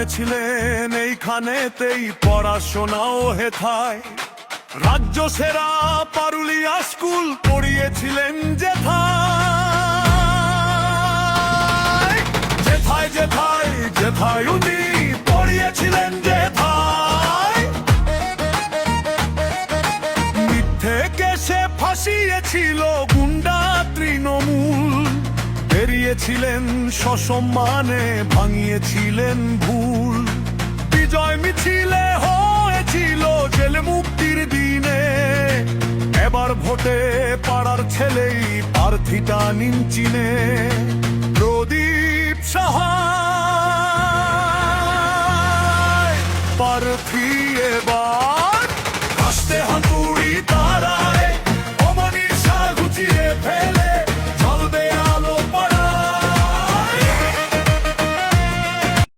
জন্মেছিলেন এইখানেতেই পড়াশোনাও হেথায়। রাজ্য সেরা পারুলিয়া স্কুল পড়িয়েছিলেন যেথায়। যেথায় যেথায় যেথায় উনি পড়িয়েছিলেন যেথায়। মিথ্যে কেসে ফাঁসিয়েছিল গুন্ডা তৃণমূল। বেরিয়েছিলেন সসম্মানে, ভাঙিয়েছিলেন ভুল। বিজয় মিছিলে হয়েছিল জেলে মুক্তির দিনে। এবার ভোটে পাড়ার ছেলেই প্রার্থীটা নিন চিনে। প্রদীপ সাহা